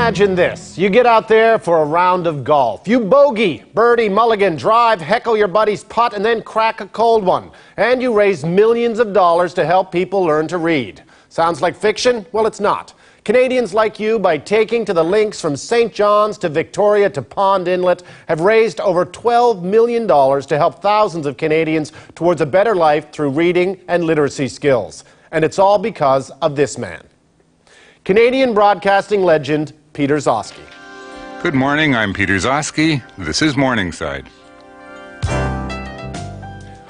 Imagine this. You get out there for a round of golf. You bogey, birdie, mulligan, drive, heckle your buddy's putt, and then crack a cold one. And you raise millions of dollars to help people learn to read. Sounds like fiction? Well, it's not. Canadians like you, by taking to the links from St. John's to Victoria to Pond Inlet, have raised over $12 million to help thousands of Canadians towards a better life through reading and literacy skills. And it's all because of this man. Canadian broadcasting legend, Peter Gzowski. Good morning, I'm Peter Gzowski. This is Morningside.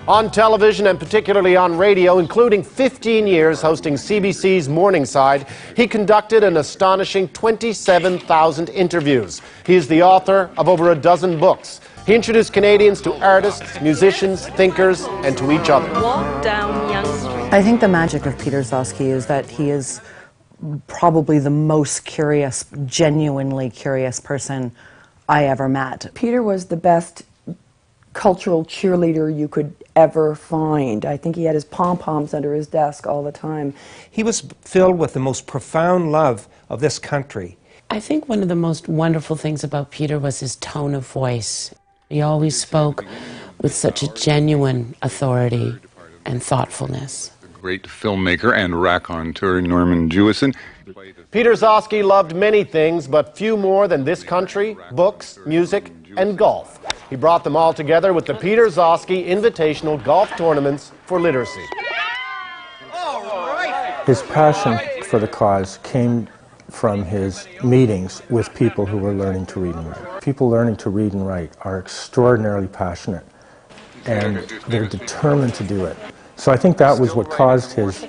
On television and particularly on radio, including 15 years hosting CBC's Morningside, he conducted an astonishing 27,000 interviews. He is the author of over a dozen books. He introduced Canadians to artists, musicians, thinkers, and to each other. Walk down Yonge Street. I think the magic of Peter Gzowski is that he is probably the most curious, genuinely curious person I ever met. Peter was the best cultural cheerleader you could ever find. I think he had his pom-poms under his desk all the time. He was filled with the most profound love of this country. I think one of the most wonderful things about Peter was his tone of voice. He always spoke with such a genuine authority and thoughtfulness. Great filmmaker and raconteur Norman Jewison. Peter Gzowski loved many things, but few more than this country, books, music, and golf. He brought them all together with the Peter Gzowski Invitational Golf Tournaments for Literacy. His passion for the cause came from his meetings with people who were learning to read and write. People learning to read and write are extraordinarily passionate, and they're determined to do it. So I think that was what caused his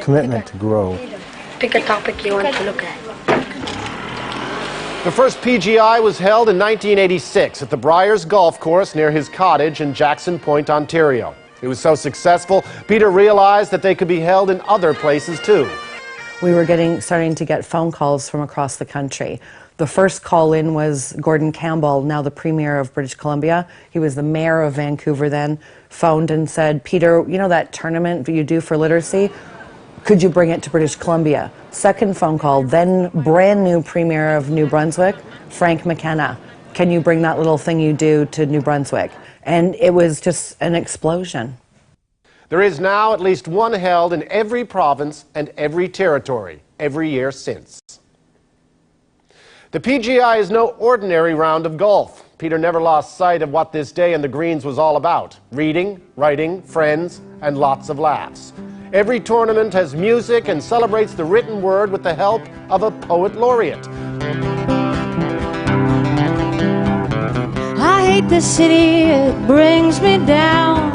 commitment to grow. Pick a topic you want to look at. The first PGI was held in 1986 at the Briars Golf Course near his cottage in Jackson Point, Ontario. It was so successful, Peter realized that they could be held in other places too. We were starting to get phone calls from across the country. The first call-in was Gordon Campbell, now the Premier of British Columbia. He was the Mayor of Vancouver then, phoned and said, Peter, you know that tournament you do for literacy? Could you bring it to British Columbia? Second phone call, then brand new Premier of New Brunswick, Frank McKenna. Can you bring that little thing you do to New Brunswick? And it was just an explosion. There is now at least one held in every province and every territory every year since. The PGI is no ordinary round of golf. Peter never lost sight of what this day in the greens was all about: reading, writing, friends, and lots of laughs. Every tournament has music and celebrates the written word with the help of a poet laureate. I hate the city, it brings me down.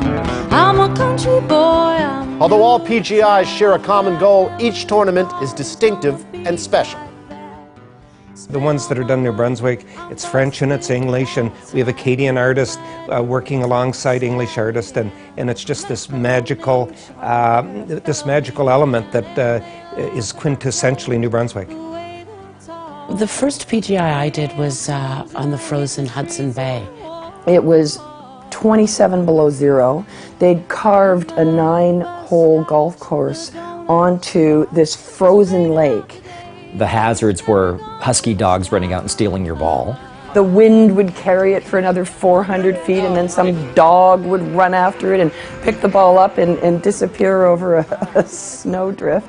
I'm a country boy. Although all PGIs share a common goal, each tournament is distinctive and special. The ones that are done in New Brunswick, it's French and it's English, and we have Acadian artists working alongside English artists, and it's just this magical element that is quintessentially New Brunswick. The first PGI I did was on the frozen Hudson Bay. It was 27 below zero. They'd carved a 9-hole golf course onto this frozen lake. The hazards were husky dogs running out and stealing your ball. The wind would carry it for another 400 feet, and then some dog would run after it and pick the ball up and disappear over a snowdrift.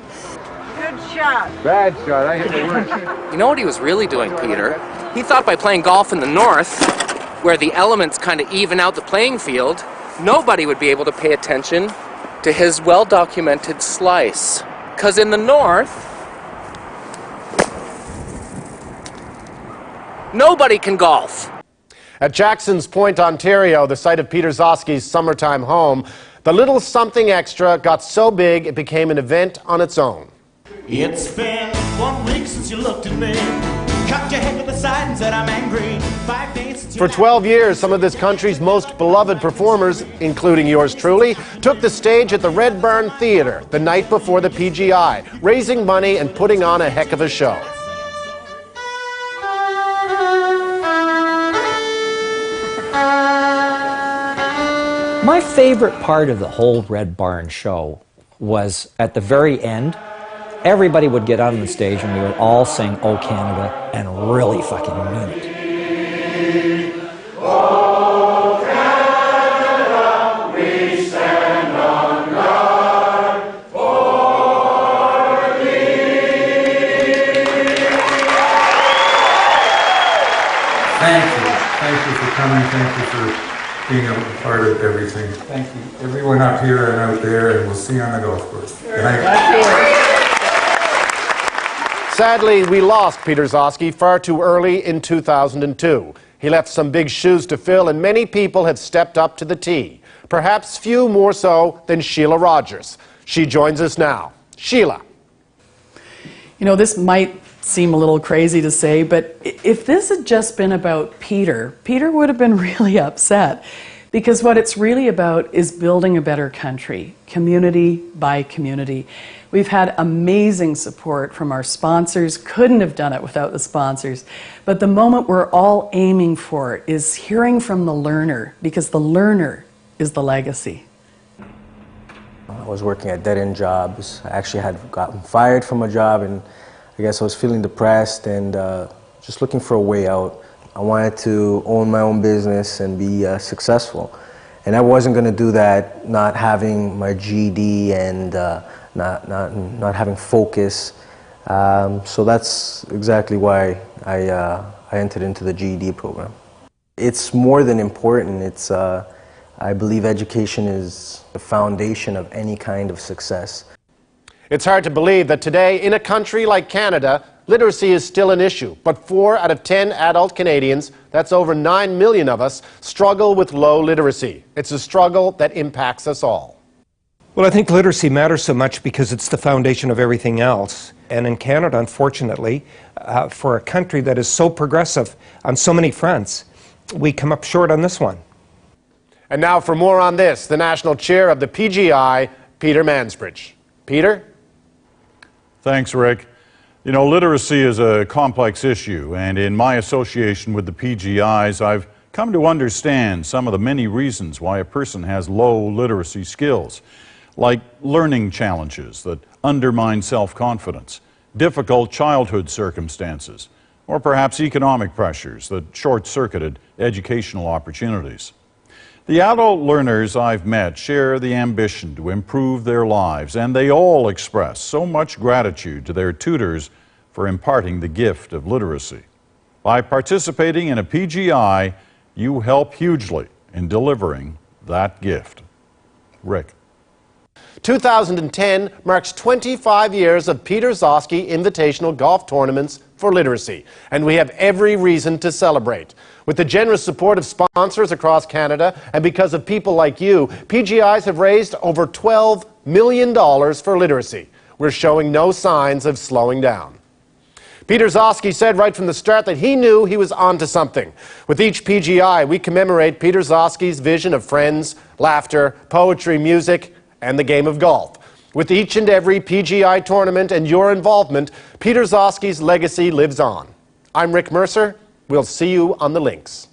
Good shot. Bad shot. I hit the worst. You know what he was really doing, Peter? He thought by playing golf in the north, where the elements kind of even out the playing field, nobody would be able to pay attention to his well-documented slice. Because in the north, nobody can golf. At Jackson's Point, Ontario, the site of Peter Gzowski's summertime home, the little something extra got so big it became an event on its own. It's been 1 week since you looked at me, cocked your head to the side and said I'm angry. 5 days since For 12 years, some of this country's most beloved performers, including yours truly, took the stage at the Red Barn Theatre the night before the PGI, raising money and putting on a heck of a show. My favorite part of the whole Red Barn show was at the very end everybody would get out on the stage and we would all sing "O Canada" and really fucking mean it. Thank you for coming. Thank you for being a part of everything. Thank you, everyone up here and out there, and we'll see you on the golf course. Good night. Sadly, we lost Peter Gzowski far too early in 2002. He left some big shoes to fill, and many people have stepped up to the tee. Perhaps few more so than Sheila Rogers. She joins us now. Sheila. You know, this might seem a little crazy to say, but if this had just been about Peter, Peter would have been really upset, because what it's really about is building a better country, community by community. We've had amazing support from our sponsors, couldn't have done it without the sponsors, but the moment we're all aiming for is hearing from the learner, because the learner is the legacy. I was working at dead-end jobs. I actually had gotten fired from a job, and I guess I was feeling depressed and just looking for a way out. I wanted to own my own business and be successful. And I wasn't going to do that not having my GED and not having focus. So that's exactly why I entered into the GED program. It's more than important. It's, I believe education is the foundation of any kind of success. It's hard to believe that today, in a country like Canada, literacy is still an issue. But 4 out of 10 adult Canadians, that's over 9 million of us, struggle with low literacy. It's a struggle that impacts us all. Well, I think literacy matters so much because it's the foundation of everything else. And in Canada, unfortunately, for a country that is so progressive on so many fronts, we come up short on this one. And now for more on this, the National Chair of the PGI, Peter Mansbridge. Peter? Thanks, Rick. You know, literacy is a complex issue, and in my association with the PGIs, I've come to understand some of the many reasons why a person has low literacy skills, like learning challenges that undermine self-confidence, difficult childhood circumstances, or perhaps economic pressures that short-circuited educational opportunities. The adult learners I've met share the ambition to improve their lives, and they all express so much gratitude to their tutors for imparting the gift of literacy. By participating in a PGI, you help hugely in delivering that gift. Rick. 2010 marks 25 years of Peter Gzowski Invitational Golf Tournaments for Literacy, and we have every reason to celebrate. With the generous support of sponsors across Canada, and because of people like you, PGIs have raised over $12 million for literacy. We're showing no signs of slowing down. Peter Gzowski said right from the start that he knew he was onto something. With each PGI, we commemorate Peter Gzowski's vision of friends, laughter, poetry, music, and the game of golf. With each and every PGI tournament and your involvement, Peter Gzowski's legacy lives on. I'm Rick Mercer. We'll see you on the links.